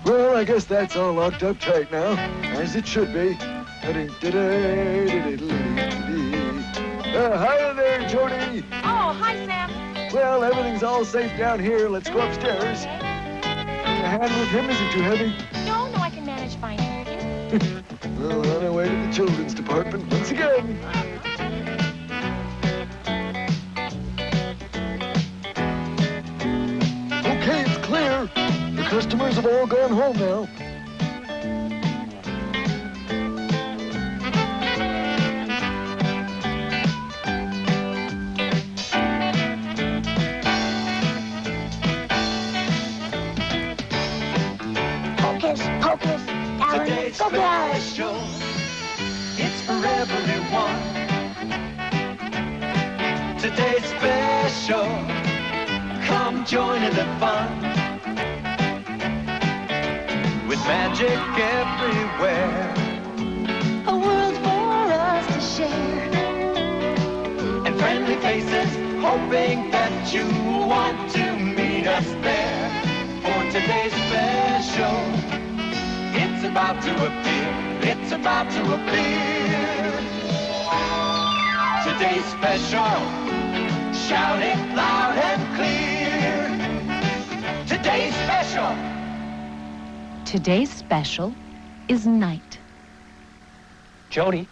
Well, I guess that's all locked up tight now, as it should be. Hi there, Jody. Oh, hi, Sam. Well, everything's all safe down here. Let's go upstairs. Your hand with him isn't too heavy. No, I can manage fine, thank you. Well, we're on our way to the children's department once again. Okay, it's clear. The customers have all gone home now. Hocus, Alan, Today's go special, it's for everyone. Today's special, come join in the fun. With magic everywhere, a world for us to share. and friendly faces, hoping that you want to meet us there. For today's special, it's about to appear, it's about to appear. Today's special, shout it loud and clear. Today's special. Today's special is night. Jody,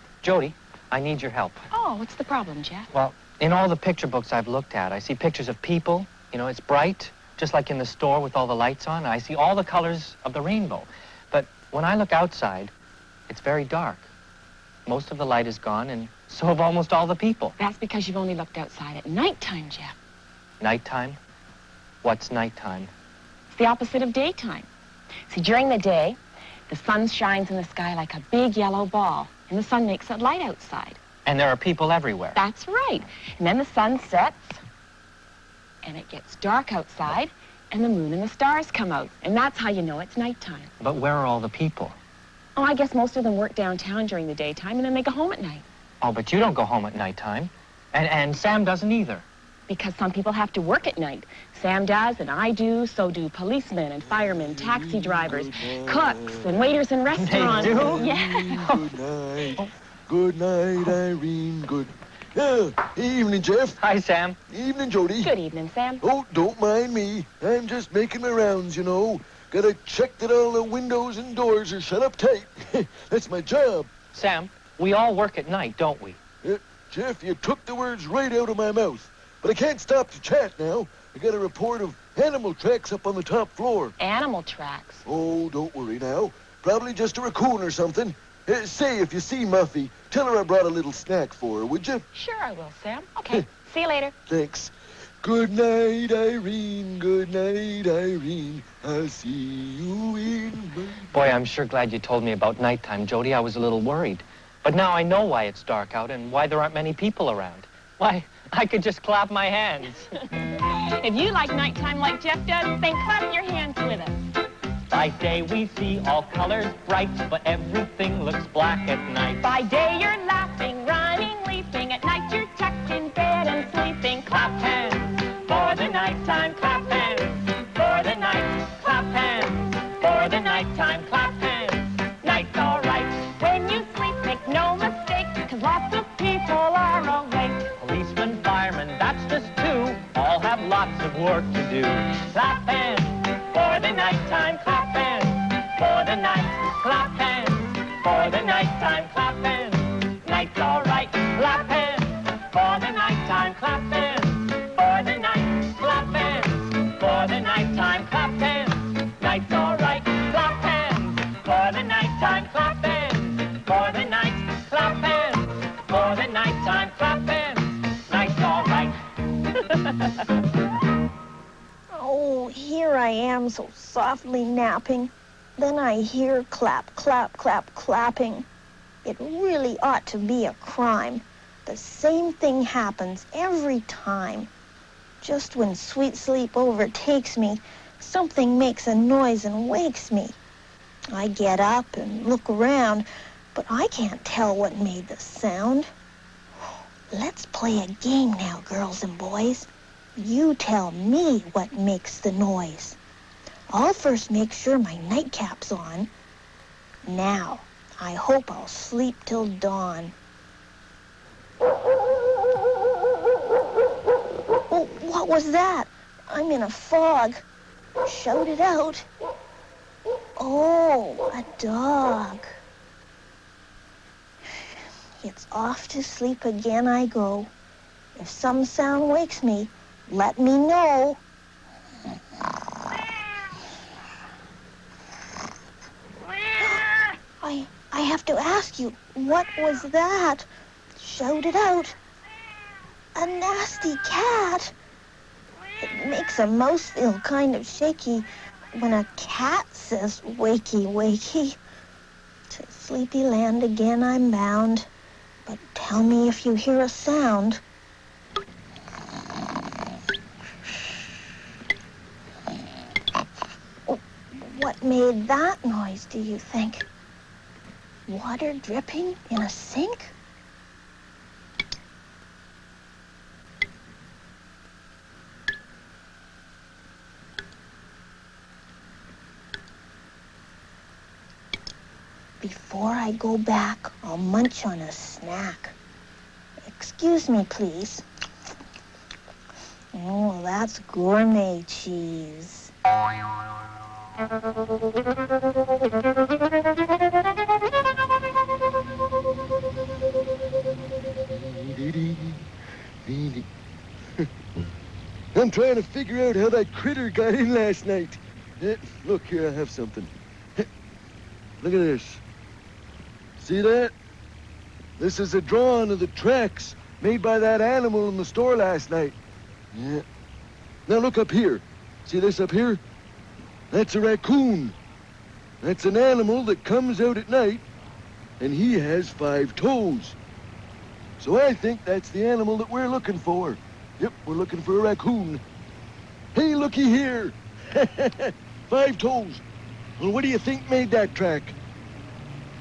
I need your help. Oh, what's the problem, Jeff? Well, in all the picture books I've looked at, I see pictures of people. You know, it's bright, just like in the store with all the lights on. I see all the colors of the rainbow. But when I look outside, it's very dark. Most of the light is gone, and so have almost all the people. That's because you've only looked outside at nighttime, Jeff. Nighttime? What's nighttime? It's the opposite of daytime. See, during the day, the sun shines in the sky like a big yellow ball, and the sun makes it light outside. And there are people everywhere. That's right. And then the sun sets, and it gets dark outside, and the moon and the stars come out. And that's how you know it's nighttime. But where are all the people? Oh, I guess most of them work downtown during the daytime, and then they go home at night. Oh, but you don't go home at nighttime. And Sam doesn't either. Because some people have to work at night. Sam does, and I do, so do policemen and firemen, taxi drivers, cooks, and waiters in restaurants. They do? Yeah. Good night. Good night, Irene. Good. Evening, Jeff. Hi, Sam. Evening, Jody. Good evening, Sam. Oh, don't mind me. I'm just making my rounds, you know. Gotta check that all the windows and doors are shut up tight. That's my job. Sam, we all work at night, don't we? Jeff, you took the words right out of my mouth. But I can't stop to chat now. I got a report of animal tracks up on the top floor. Animal tracks. Oh, don't worry now. Probably just a raccoon or something. Say, if you see Muffy, tell her I brought a little snack for her, would you? Sure I will, Sam. Okay. See you later. Thanks. Good night, Irene. Good night, Irene. I'll see you in my... Boy, I'm sure glad you told me about nighttime, Jody. I was a little worried. But now I know why it's dark out and why there aren't many people around. Why, I could just clap my hands. If you like nighttime like Jeff does, then clap your hands with us. By day we see all colors bright, but everything looks black at night. By day you're laughing, running, leaping. At night you're tucked in bed and sleeping. Clap hands for the nighttime. Clap hands for the night. Clap hands for the nighttime. Clap hands. Night's all right. When you sleep, make no mistake, 'cause lots of people are awake. Policemen, firemen, that's just two, all have lots of work to do. Clap hands for the nighttime. Clap hands for the night. Clap hands for the nighttime. Clap hands. Night's all right. Clap hands for the nighttime. Clap hands for the night. Clap hands for the nighttime. Clap hands. Night's all right. Clap hands for the nighttime. Clap hands for the night. Clap hands for the nighttime. Clap hands. Night's all right. Oh, here I am so softly napping. Then I hear clap, clap, clap, clapping. It really ought to be a crime. The same thing happens every time. Just when sweet sleep overtakes me, something makes a noise and wakes me. I get up and look around, but I can't tell what made the sound. Let's play a game now, girls and boys. You tell me what makes the noise. I'll first make sure my nightcap's on. Now, I hope I'll sleep till dawn. Oh, what was that? I'm in a fog. Shout it out. Oh, a dog. It's off to sleep again I go. If some sound wakes me, let me know. I have to ask you, what was that? Shout it out. A nasty cat. It makes a mouse feel kind of shaky when a cat says, wakey, wakey. To sleepy land again I'm bound. But tell me if you hear a sound. Oh, what made that noise, do you think? Water dripping in a sink? Before I go back, I'll munch on a snack. Excuse me, please. Oh, that's gourmet cheese. I'm trying to figure out how that critter got in last night. Look, here, I have something. Look at this. See that? This is a drawing of the tracks made by that animal in the store last night. Yeah. Now look up here. See this up here? That's a raccoon. That's an animal that comes out at night, and he has 5 toes. So I think that's the animal that we're looking for. Yep, we're looking for a raccoon. Hey, looky here. 5 toes. Well, what do you think made that track?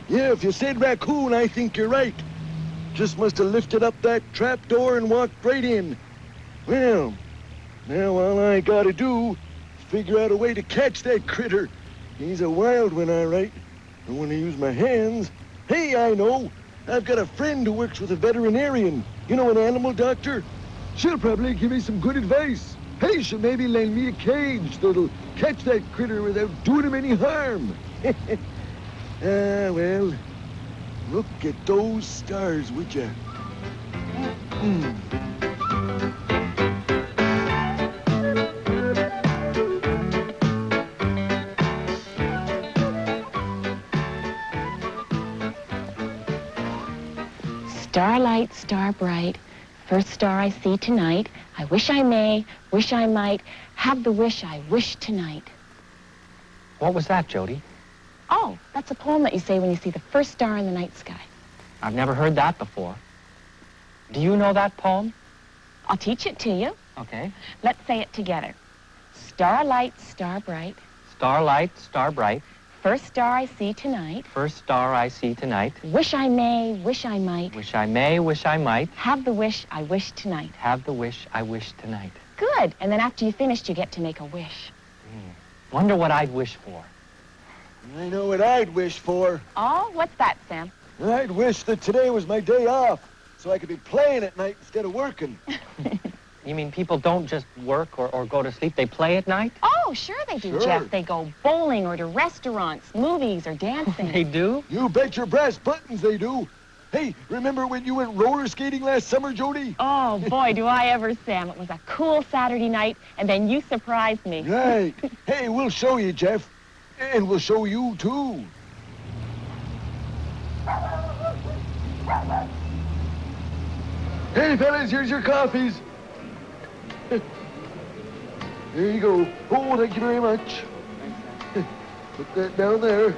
Yeah, if you said raccoon, I think you're right. Just must have lifted up that trap door and walked right in. Well, now all I gotta do is figure out a way to catch that critter. He's a wild one, all right. I want to use my hands. Hey, I know. I've got a friend who works with a veterinarian. You know, an animal doctor. She'll probably give me some good advice. Hey, she'll maybe lend me a cage that'll catch that critter without doing him any harm. Well, look at those stars, would ya? Starlight, star bright, first star I see tonight. I wish I may, wish I might, have the wish I wish tonight. What was that, Jody? Oh, that's a poem that you say when you see the first star in the night sky. I've never heard that before. Do you know that poem? I'll teach it to you. Okay. Let's say it together. Starlight, star bright, Starlight, star bright, first star I see tonight. first star I see tonight. Wish I may, wish I might, Wish I may, wish I might, have the wish I wish tonight. have the wish I wish tonight. Good. And then after you finished, you get to make a wish. Wonder what I'd wish for. I know what I'd wish for. Oh, what's that, Sam? I'd wish that today was my day off, so I could be playing at night instead of working. You mean people don't just work or go to sleep, they play at night? Oh, sure they do, Sure. Jeff. They go bowling or to restaurants, movies, or dancing. They do? You bet your brass buttons they do. Hey, remember when you went roller skating last summer, Jody? Oh, boy, do I ever, Sam. It was a cool Saturday night, and then you surprised me. Right. Hey, we'll show you, Jeff. And we'll show you, too. Hey, fellas, here's your coffees. There you go. Oh, thank you very much. Put that down there.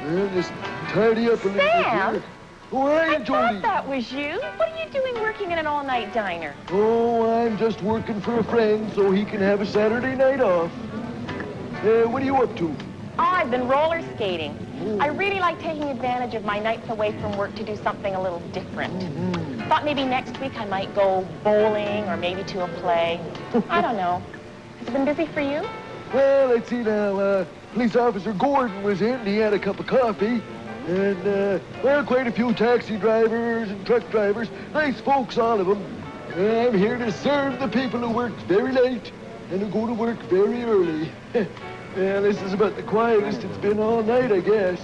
And just tidy up a little bit Sam? here. Oh, hi, I Jody. thought that was you. What are you doing working in an all-night diner? Oh, I'm just working for a friend so he can have a Saturday night off. What are you up to? Oh, I've been roller skating. I really like taking advantage of my nights away from work to do something a little different. Thought maybe next week I might go bowling or maybe to a play. I don't know. Has it been busy for you? Well, let's see now. Police Officer Gordon was in, and he had a cup of coffee. And, well, quite a few taxi drivers and truck drivers. Nice folks, all of them. I'm here to serve the people who work very late and who go to work very early. Yeah, this is about the quietest it's been all night, I guess.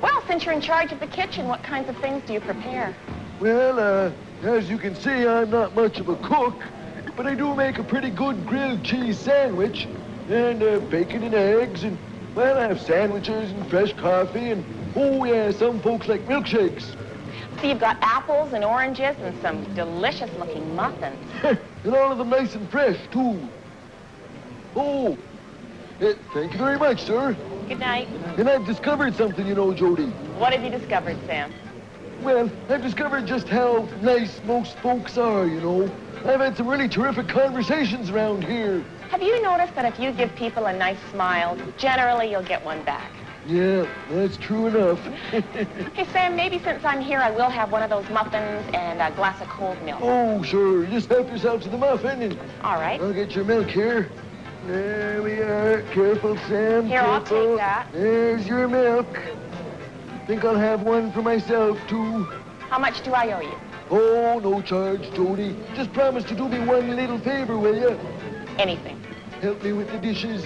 Well, since you're in charge of the kitchen, what kinds of things do you prepare? Well, as you can see, I'm not much of a cook, but I do make a pretty good grilled cheese sandwich, and bacon and eggs, and, well, I have sandwiches and fresh coffee, and, oh, yeah, some folks like milkshakes. So you've got apples and oranges and some delicious-looking muffins. And all of them nice and fresh, too. Oh, thank you very much, sir. Good night. And I've discovered something, you know, Jody. What have you discovered, Sam? Well, I've discovered just how nice most folks are, you know. I've had some really terrific conversations around here. Have you noticed that if you give people a nice smile, generally you'll get one back? Yeah, that's true enough. Hey, Sam, maybe since I'm here, I will have one of those muffins and a glass of cold milk. Oh, sure. Just help yourself to the muffin, and All right. I'll get your milk here. There we are. Careful, Sam. Here, I'll careful. take that. There's your milk. Think I'll have one for myself, too. How much do I owe you? Oh, no charge, Jody. Just promise to do me one little favor, will you? Anything. Help me with the dishes.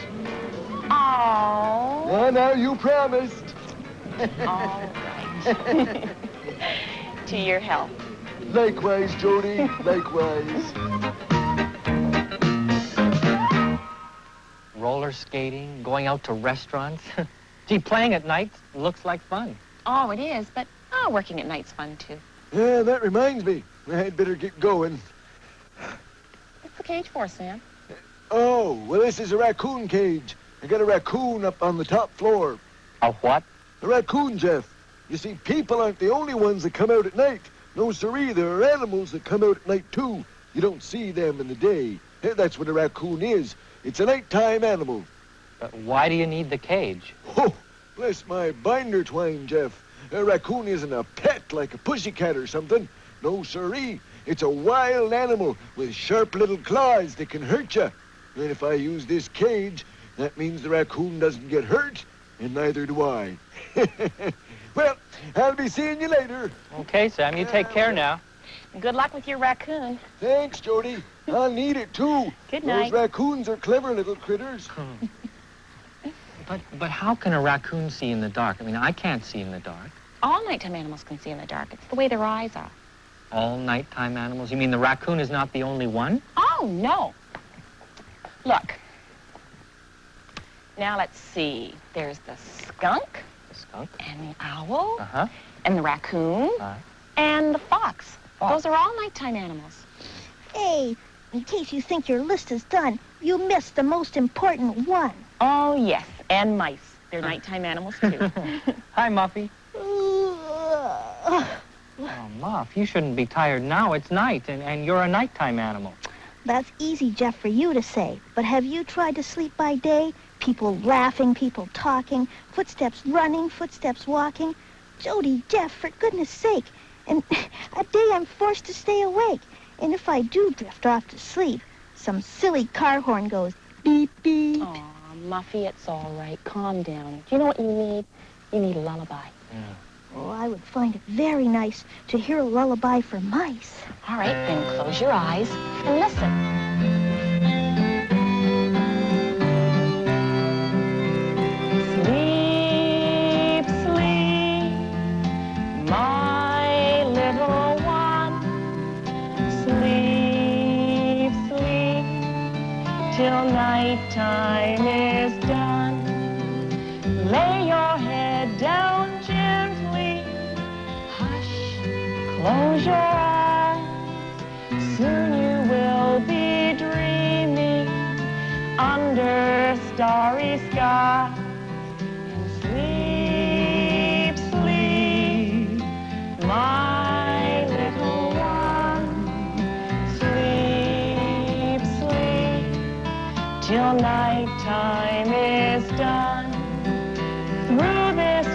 Oh. Ah, now you promised. All right. To your health. Likewise, Jody. Likewise. Roller skating, going out to restaurants. Gee, playing at night looks like fun. Oh, it is, but working at night's fun, too. Yeah, that reminds me. I'd better get going. What's the cage for, Sam? Oh, well, this is a raccoon cage. I got a raccoon up on the top floor. A what? A raccoon, Jeff. You see, people aren't the only ones that come out at night. No, siree, there are animals that come out at night, too. You don't see them in the day. That's what a raccoon is. It's a nighttime animal. Why do you need the cage? Oh, bless my binder twine, Jeff. A raccoon isn't a pet like a pussycat or something. No, siree. It's a wild animal with sharp little claws that can hurt you. And if I use this cage, that means the raccoon doesn't get hurt, and neither do I. Well, I'll be seeing you later. Okay, Sam, you take care now. Good luck with your raccoon. Thanks, Jody. I'll need it, too. Good night. Those raccoons are clever little critters. But how can a raccoon see in the dark? I mean, I can't see in the dark. All nighttime animals can see in the dark. It's the way their eyes are. All nighttime animals? You mean the raccoon is not the only one? Oh, no. Look. Now, let's see. There's the skunk. The skunk? And the owl. Uh-huh. And the raccoon. And the fox. Those are all nighttime animals. Hey, in case you think your list is done, you missed the most important one. Oh, yes. And mice. They're nighttime animals, too. Hi, Muffy. Ugh. Oh, Muff, you shouldn't be tired now. It's night, and you're a nighttime animal. That's easy, Jeff, for you to say. But have you tried to sleep by day? People laughing, people talking, footsteps running, footsteps walking. Jody, Jeff, for goodness sake. And a day I'm forced to stay awake. And if I do drift off to sleep, some silly car horn goes beep, beep. Aw, Muffy, it's all right. Calm down. Do you know what you need? You need a lullaby. Yeah. Oh, I would find it very nice to hear a lullaby for mice. All right, then close your eyes and listen. Sleep, sleep, my little one. Sleep, sleep, till nighttime is done. Lay your head down gently. Hush, close your eyes. Soon you will be dreaming under starry skies. And sleep, sleep, my little one. Sleep, sleep, till nighttime is done. Through this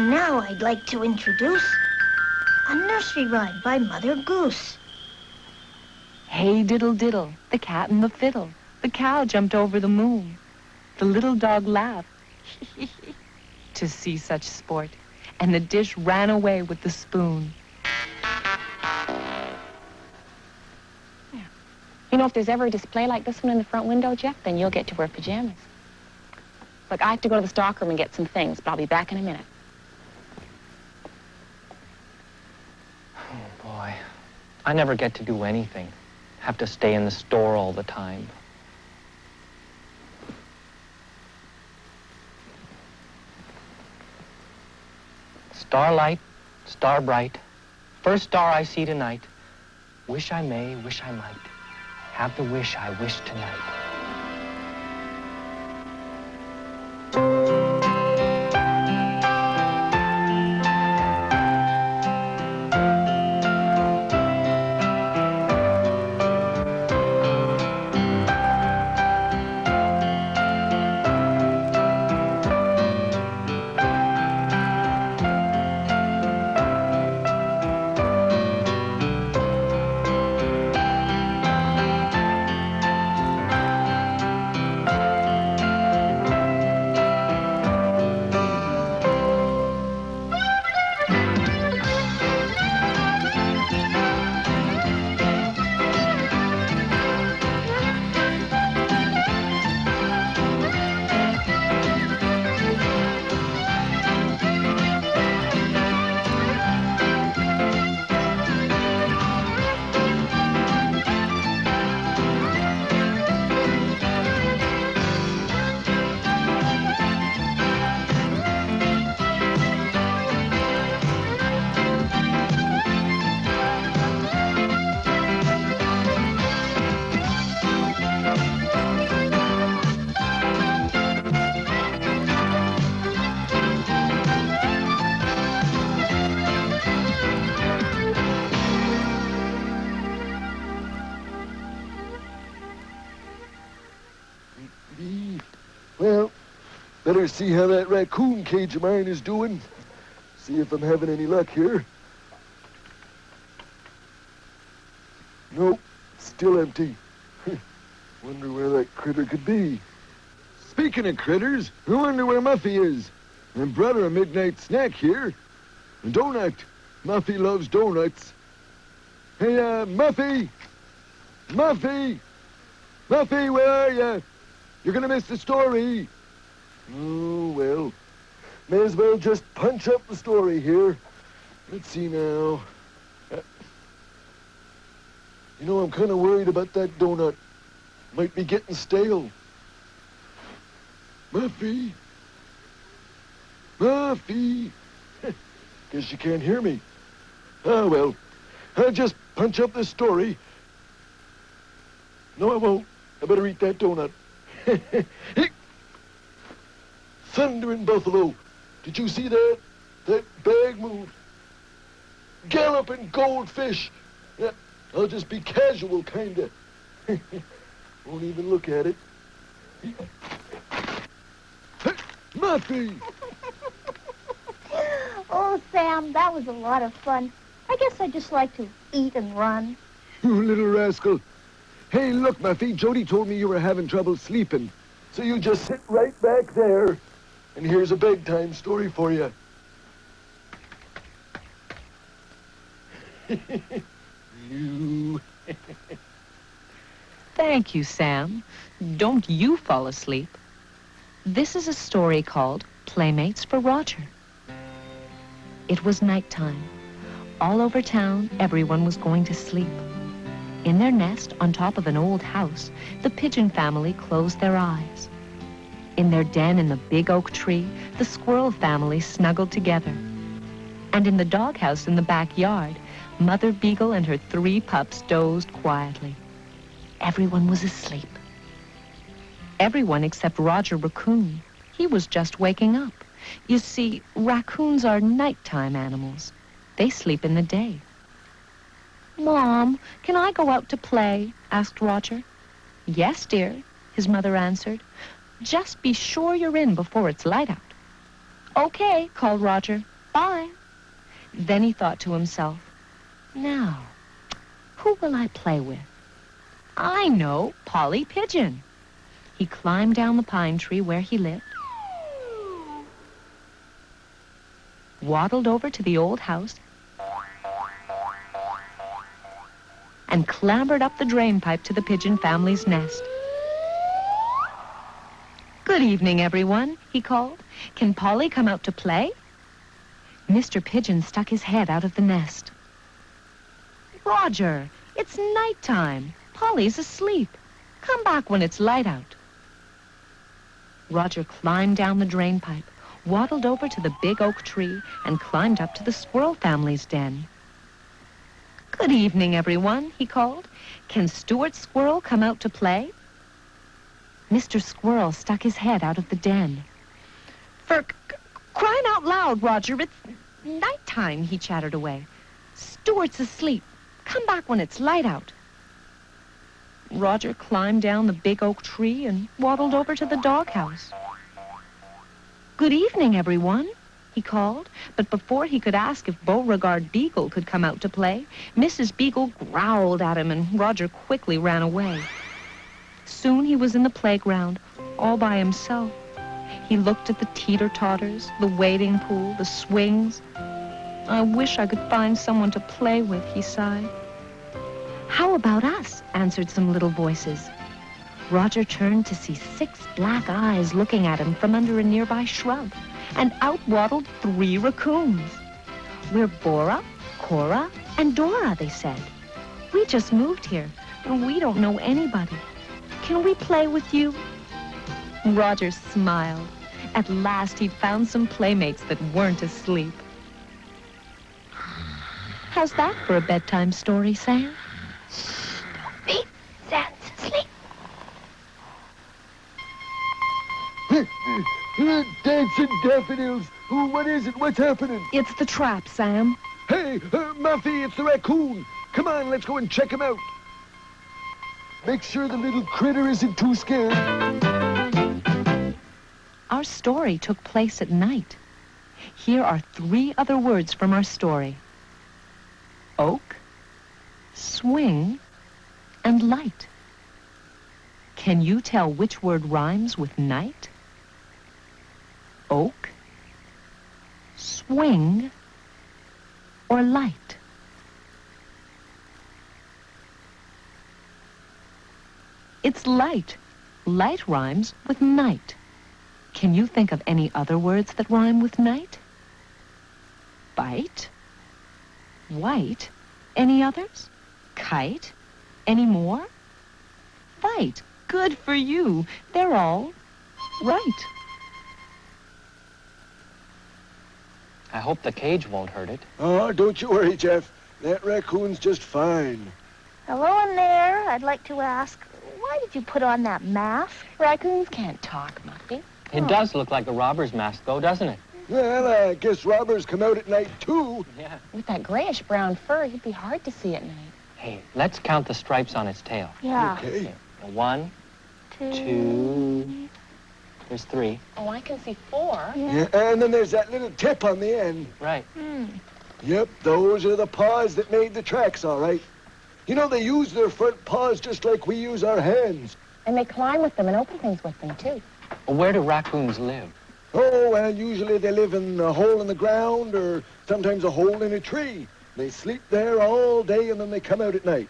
And now I'd like to introduce a nursery rhyme by Mother Goose. Hey diddle diddle, the cat and the fiddle. The cow jumped over the moon. The little dog laughed to see such sport. And the dish ran away with the spoon. You know, if there's ever a display like this one in the front window, Jeff, then you'll get to wear pajamas. Look, I have to go to the stockroom and get some things, but I'll be back in a minute. Oh, boy. I never get to do anything. Have to stay in the store all the time. Starlight, star bright, first star I see tonight. Wish I may, wish I might, have the wish I wish tonight. Well, better see how that raccoon cage of mine is doing. See if I'm having any luck here. Nope, still empty. Wonder where that critter could be. Speaking of critters, I wonder where Muffy is. I brought her a midnight snack here. A donut. Muffy loves donuts. Hey, Muffy! Muffy! Muffy, where are you? You're gonna miss the story. Oh, well. May as well just punch up the story here. Let's see now. You know, I'm kind of worried about that donut. Might be getting stale. Muffy? Muffy? Guess you can't hear me. Oh, well. I'll just punch up this story. No, I won't. I better eat that donut. Thundering buffalo. Did you see that? That bag move. Galloping goldfish. Yeah, I'll just be casual, kinda. Won't even look at it. Muffy! Oh, Sam, that was a lot of fun. I guess I just like to eat and run. You little rascal. Hey, look, Muffy, Jody told me you were having trouble sleeping. So you just sit right back there. And here's a bedtime story for you. You. Thank you, Sam. Don't you fall asleep. This is a story called Playmates for Roger. It was nighttime. All over town, everyone was going to sleep. In their nest on top of an old house, the pigeon family closed their eyes. In their den in the big oak tree, the squirrel family snuggled together. And in the doghouse in the backyard, Mother Beagle and her 3 pups dozed quietly. Everyone was asleep. Everyone except Roger Raccoon. He was just waking up. You see, raccoons are nighttime animals. They sleep in the day. Mom, can I go out to play? Asked Roger. Yes, dear, his mother answered. Just be sure you're in before it's light out. Okay, called Roger. Bye. Then he thought to himself, now, who will I play with? I know, Polly Pigeon. He climbed down the pine tree where he lived, waddled over to the old house, and clambered up the drain pipe to the pigeon family's nest. Good evening, everyone, he called. Can Polly come out to play? Mr. Pigeon stuck his head out of the nest. Roger, it's nighttime. Polly's asleep. Come back when it's light out. Roger climbed down the drain pipe, waddled over to the big oak tree, and climbed up to the squirrel family's den. Good evening, everyone, he called. Can Stuart Squirrel come out to play? Mr. Squirrel stuck his head out of the den. For crying out loud, Roger, it's nighttime, he chattered away. Stuart's asleep. Come back when it's light out. Roger climbed down the big oak tree and waddled over to the doghouse. Good evening, everyone, he called. But before he could ask if Beauregard Beagle could come out to play, Mrs. Beagle growled at him and Roger quickly ran away. Soon he was in the playground, all by himself. He looked at the teeter-totters, the wading pool, the swings. I wish I could find someone to play with, he sighed. How about us? Answered some little voices. Roger turned to see 6 black eyes looking at him from under a nearby shrub, and out waddled 3 raccoons. We're Bora, Cora, and Dora, they said. We just moved here, and we don't know anybody. Can we play with you? Roger smiled. At last he'd found some playmates that weren't asleep. How's that for a bedtime story, Sam? Beep, Sans, sleep. Dancing daffodils. What is it? What's happening? It's the trap, Sam. Hey, Muffy, it's the raccoon. Come on, let's go and check him out. Make sure the little critter isn't too scared. Our story took place at night. Here are 3 other words from our story. Oak, swing, and light. Can you tell which word rhymes with night? Oak, swing, or light? It's light. Light rhymes with night. Can you think of any other words that rhyme with night? Bite, white, any others? Kite, any more? Right, good for you. They're all right. I hope the cage won't hurt it. Oh, don't you worry, Jeff. That raccoon's just fine. Hello in there. I'd like to ask, why did you put on that mask? Raccoons can't talk, Muffy. It does look like a robber's mask, though, doesn't it? Well, I guess robbers come out at night, too. Yeah. With that grayish-brown fur, he'd be hard to see at night. Hey, let's count the stripes on its tail. Yeah. Okay. 1, 2, there's 3. Oh, I can see 4. Yeah, and then there's that little tip on the end. Right. Yep, those are the paws that made the tracks, all right. You know, they use their front paws just like we use our hands. And they climb with them and open things with them, too. Well, where do raccoons live? Oh, well, usually they live in a hole in the ground or sometimes a hole in a tree. They sleep there all day and then they come out at night.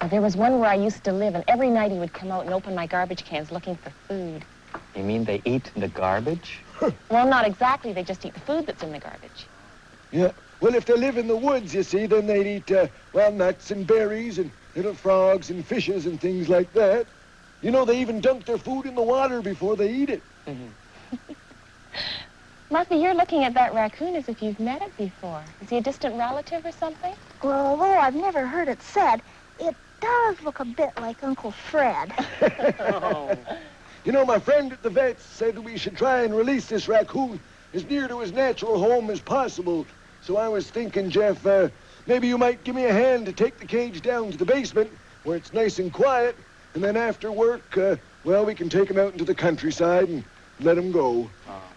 There was one where I used to live, and every night he would come out and open my garbage cans looking for food. You mean they eat the garbage? Well, not exactly. They just eat the food that's in the garbage. Yeah, well, if they live in the woods, you see, then they'd eat, well, nuts and berries and little frogs and fishes and things like that. You know, they even dunk their food in the water before they eat it. Muffy, you're looking at that raccoon as if you've met it before. Is he a distant relative or something? Well, although I've never heard it said, it does look a bit like Uncle Fred. You know, my friend at the vet said we should try and release this raccoon as near to his natural home as possible. So I was thinking, Jeff, maybe you might give me a hand to take the cage down to the basement where it's nice and quiet. And then after work, well, we can take him out into the countryside and let him go.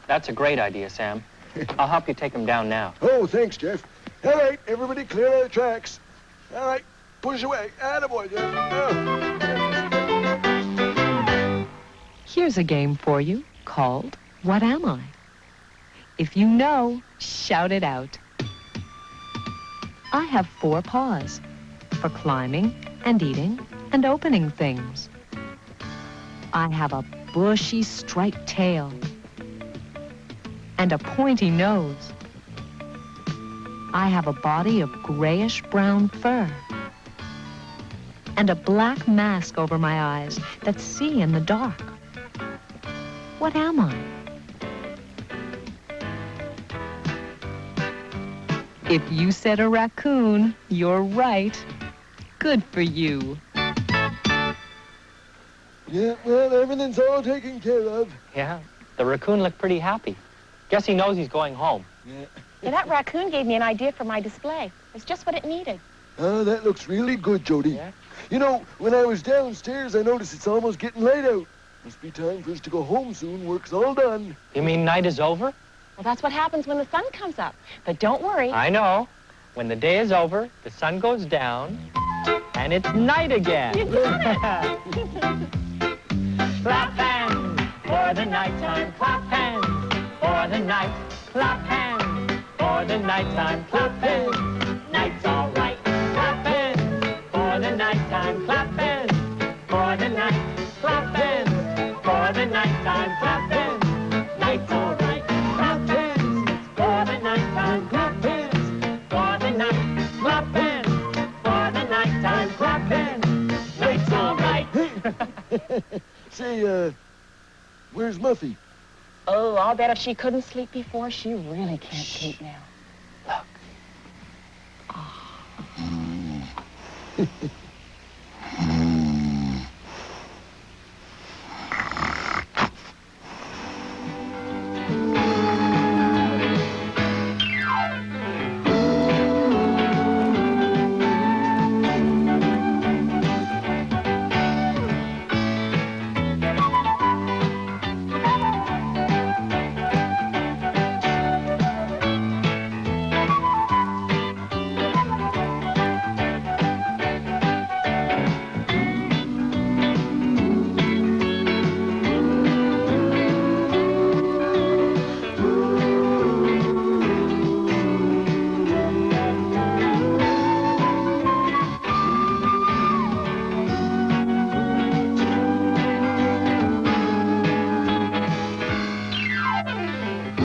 That's a great idea, Sam. I'll help you take him down now. Oh, thanks, Jeff. All right, everybody clear out the tracks. All right, push away. Attaboy, Jeff. Here's a game for you called What Am I? If you know, shout it out. I have 4 paws for climbing and eating and opening things. I have a bushy striped tail and a pointy nose. I have a body of grayish-brown fur and a black mask over my eyes that see in the dark. What am I? If you said a raccoon, you're right. Good for you. Yeah, well, everything's all taken care of. Yeah, the raccoon looked pretty happy. Guess he knows he's going home. Yeah. Yeah, that raccoon gave me an idea for my display. It's just what it needed. Oh, that looks really good, Jody. Yeah? You know, when I was downstairs, I noticed it's almost getting light out. Must be time for us to go home soon. Work's all done. You mean night is over? Well, that's what happens when the sun comes up. But don't worry. I know. When the day is over, the sun goes down, and it's night again. You got it. Clap hands for the nighttime. Clap hands for the night. Clap hands for the nighttime. Clap hands. Night's all right. Clap hands for the nighttime. Clap hands for the night. Clap hands for the nighttime. Clap hands. Night's all right. Clap hands for the nighttime. Clap hands for the night. Clap hands for the nighttime. Clap hands. Night's all right. Say, where's Muffy? Oh, I'll bet if she couldn't sleep before, she really can't sleep now. Look. Oh.